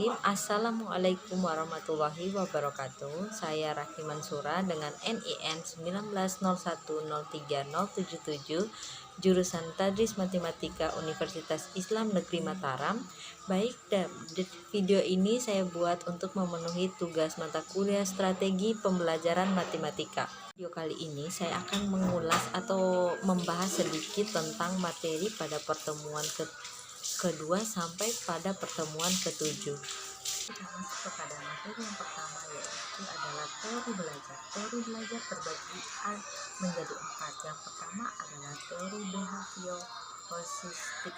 Bismillahirrahmanirrahim. Assalamualaikum warahmatullahi wabarakatuh. Saya Rahim Mansura dengan NIN 1901030077, jurusan Tadris Matematika Universitas Islam Negeri Mataram. Baik, di video ini saya buat untuk memenuhi tugas mata kuliah strategi pembelajaran matematika. Video kali ini saya akan mengulas atau membahas sedikit tentang materi pada pertemuan kedua sampai pada pertemuan ketujuh. Kita masuk kepada materi yang pertama, yaitu adalah teori belajar. Teori belajar terbagi menjadi 4. Yang pertama adalah teori behavioristik.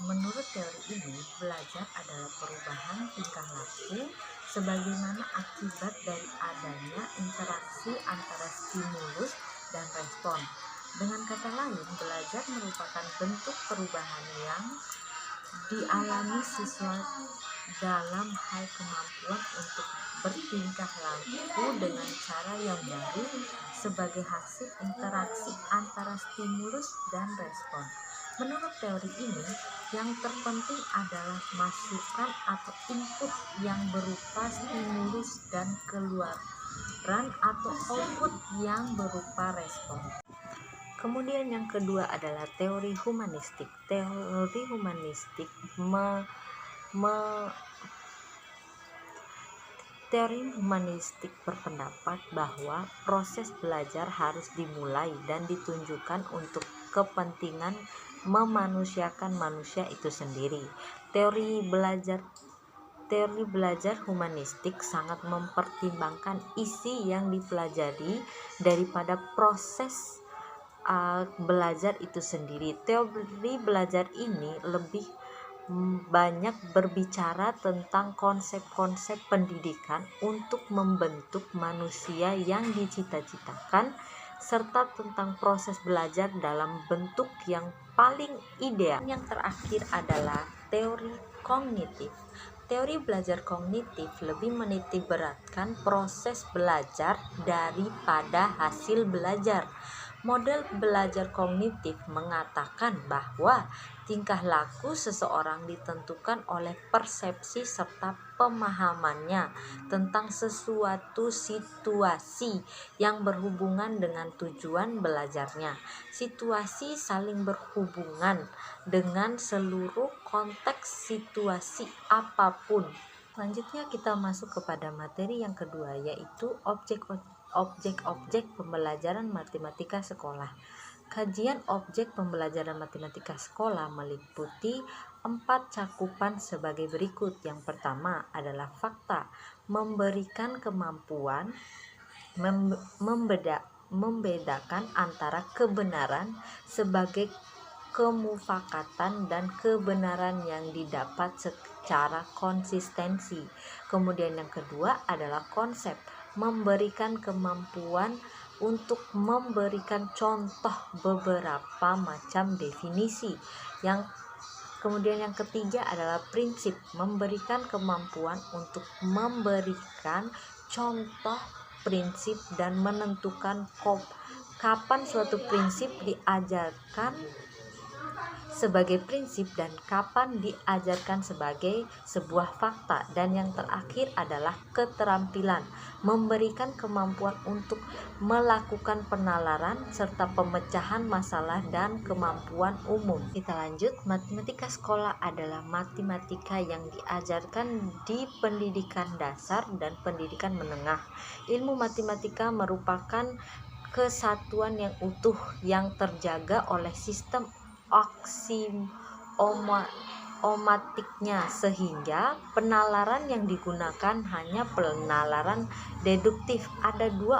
Menurut teori ini, belajar adalah perubahan tingkah laku sebagaimana akibat dari adanya interaksi antara stimulus dan respon. Dengan kata lain, belajar merupakan bentuk perubahan yang dialami siswa dalam hal kemampuan untuk bertingkah laku dengan cara yang baru sebagai hasil interaksi antara stimulus dan respon. Menurut teori ini, yang terpenting adalah masukan atau input yang berupa stimulus dan keluaran atau output yang berupa respon. Kemudian yang kedua adalah teori humanistik. Teori humanistik berpendapat bahwa proses belajar harus dimulai dan ditunjukkan untuk kepentingan memanusiakan manusia itu sendiri. Teori belajar humanistik sangat mempertimbangkan isi yang dipelajari daripada proses belajar itu sendiri. Teori belajar ini lebih banyak berbicara tentang konsep-konsep pendidikan untuk membentuk manusia yang dicita-citakan, serta tentang proses belajar dalam bentuk yang paling ideal. Yang terakhir adalah teori kognitif. Teori belajar kognitif lebih menitikberatkan proses belajar daripada hasil belajar. Model belajar kognitif mengatakan bahwa tingkah laku seseorang ditentukan oleh persepsi serta pemahamannya tentang sesuatu situasi yang berhubungan dengan tujuan belajarnya. Situasi saling berhubungan dengan seluruh konteks situasi apapun. Selanjutnya kita masuk kepada materi yang kedua, yaitu objek pembelajaran matematika sekolah. Kajian objek pembelajaran matematika sekolah meliputi 4 cakupan sebagai berikut. Yang pertama adalah fakta, memberikan kemampuan membedakan antara kebenaran sebagai kemufakatan dan kebenaran yang didapat secara konsistensi. Kemudian yang kedua adalah konsep, memberikan kemampuan untuk memberikan contoh beberapa macam definisi. Kemudian yang ketiga adalah prinsip, memberikan kemampuan untuk memberikan contoh prinsip dan menentukan kapan suatu prinsip diajarkan sebagai prinsip dan kapan diajarkan sebagai sebuah fakta. Dan yang terakhir adalah keterampilan, memberikan kemampuan untuk melakukan penalaran serta pemecahan masalah dan kemampuan umum. Kita lanjut, matematika sekolah adalah matematika yang diajarkan di pendidikan dasar dan pendidikan menengah. Ilmu matematika merupakan kesatuan yang utuh yang terjaga oleh sistem aksiomatiknya, sehingga penalaran yang digunakan hanya penalaran deduktif. Ada 2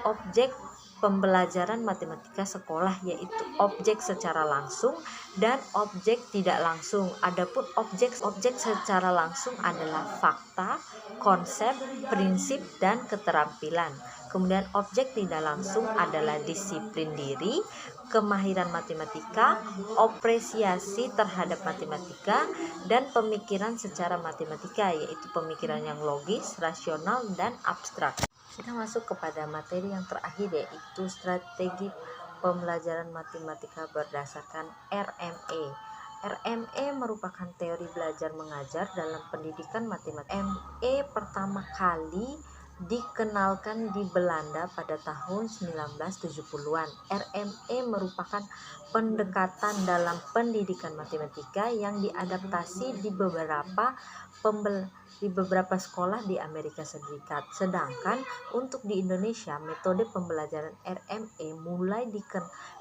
objek pembelajaran matematika sekolah, yaitu objek secara langsung dan objek tidak langsung. Adapun objek secara langsung adalah fakta, konsep, prinsip, dan keterampilan. Kemudian objek tidak langsung adalah disiplin diri, kemahiran matematika, apresiasi terhadap matematika, dan pemikiran secara matematika, yaitu pemikiran yang logis, rasional, dan abstrak. Kita masuk kepada materi yang terakhir, yaitu strategi pembelajaran matematika berdasarkan RME. RME merupakan teori belajar mengajar dalam pendidikan matematika. ME pertama kali dikenalkan di Belanda pada tahun 1970-an. RME merupakan pendekatan dalam pendidikan matematika yang diadaptasi di beberapa sekolah di Amerika Serikat. Sedangkan untuk di Indonesia, metode pembelajaran RME mulai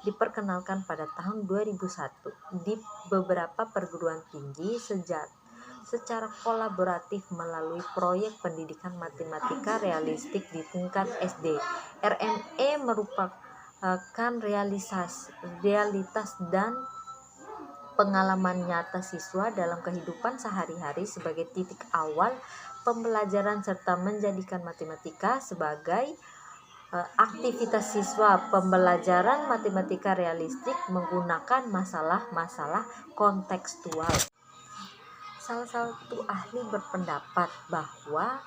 diperkenalkan pada tahun 2001 di beberapa perguruan tinggi secara kolaboratif melalui proyek pendidikan matematika realistik di tingkat SD. RME merupakan realitas dan pengalaman nyata siswa dalam kehidupan sehari-hari sebagai titik awal pembelajaran serta menjadikan matematika sebagai aktivitas siswa. Pembelajaran matematika realistik menggunakan masalah-masalah kontekstual. Salah satu ahli berpendapat bahwa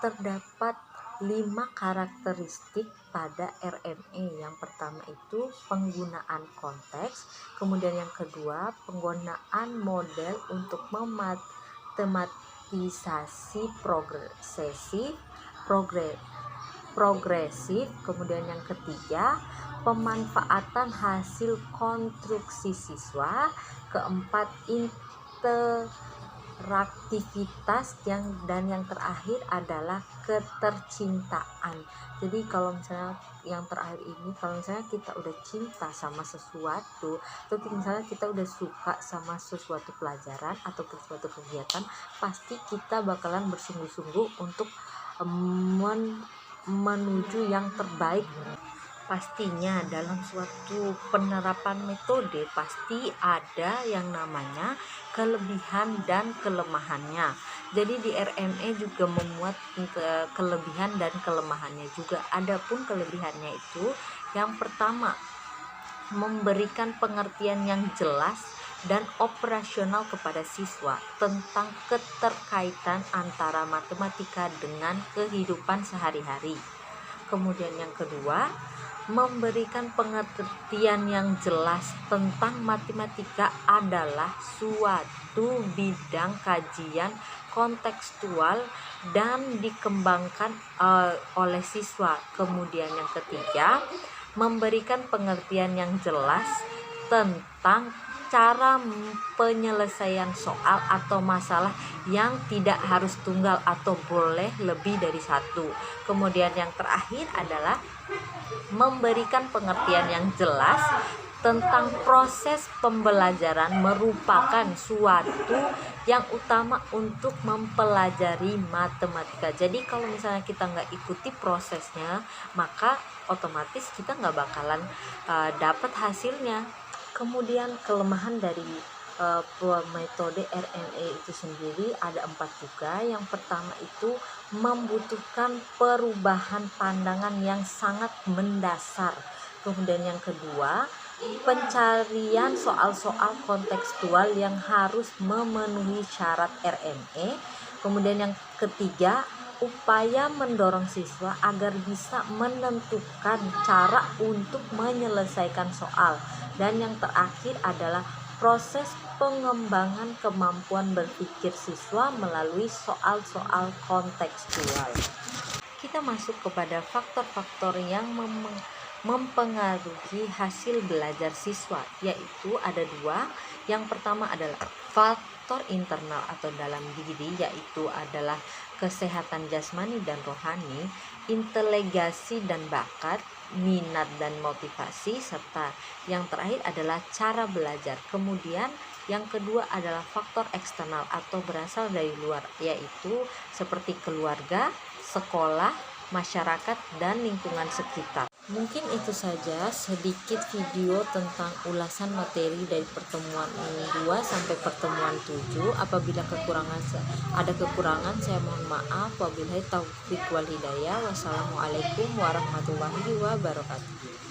terdapat 5 karakteristik pada RME. Yang pertama itu penggunaan konteks, kemudian yang kedua penggunaan model untuk memateematisasi progresif, kemudian yang ketiga pemanfaatan hasil konstruksi siswa, keempat interaktivitas, dan yang terakhir adalah ketercintaan. Jadi kalau misalnya yang terakhir ini, kalau misalnya kita udah cinta sama sesuatu, atau misalnya kita udah suka sama sesuatu pelajaran atau sesuatu kegiatan, pasti kita bakalan bersungguh-sungguh untuk menuju yang terbaik. Pastinya dalam suatu penerapan metode pasti ada yang namanya kelebihan dan kelemahannya. Jadi di RME juga memuat kelebihan dan kelemahannya juga. Adapun kelebihannya itu yang pertama, memberikan pengertian yang jelas dan operasional kepada siswa tentang keterkaitan antara matematika dengan kehidupan sehari-hari. Kemudian yang kedua, memberikan pengertian yang jelas tentang matematika adalah suatu bidang kajian kontekstual dan dikembangkan oleh siswa. Kemudian yang ketiga, memberikan pengertian yang jelas tentang cara penyelesaian soal atau masalah yang tidak harus tunggal atau boleh lebih dari satu. Kemudian yang terakhir adalah memberikan pengertian yang jelas tentang proses pembelajaran merupakan suatu yang utama untuk mempelajari matematika. Jadi kalau misalnya kita nggak ikuti prosesnya, maka otomatis kita nggak bakalan dapat hasilnya. Kemudian kelemahan dari metode RME itu sendiri ada 4 juga. Yang pertama itu membutuhkan perubahan pandangan yang sangat mendasar. Kemudian yang kedua, pencarian soal-soal kontekstual yang harus memenuhi syarat RME. Kemudian yang ketiga, upaya mendorong siswa agar bisa menentukan cara untuk menyelesaikan soal. Dan yang terakhir adalah proses pengembangan kemampuan berpikir siswa melalui soal-soal kontekstual. Kita masuk kepada faktor-faktor yang mempengaruhi hasil belajar siswa, yaitu ada 2. Yang pertama adalah faktor internal atau dalam diri, yaitu adalah kesehatan jasmani dan rohani, inteligensi dan bakat, minat dan motivasi, serta yang terakhir adalah cara belajar. Kemudian yang kedua adalah faktor eksternal atau berasal dari luar, yaitu seperti keluarga, sekolah, masyarakat, dan lingkungan sekitar. Mungkin itu saja sedikit video tentang ulasan materi dari pertemuan 2 sampai pertemuan 7. Apabila ada kekurangan, saya mohon maaf. Wabillahi taufiq wal hidayah. Wassalamualaikum warahmatullahi wabarakatuh.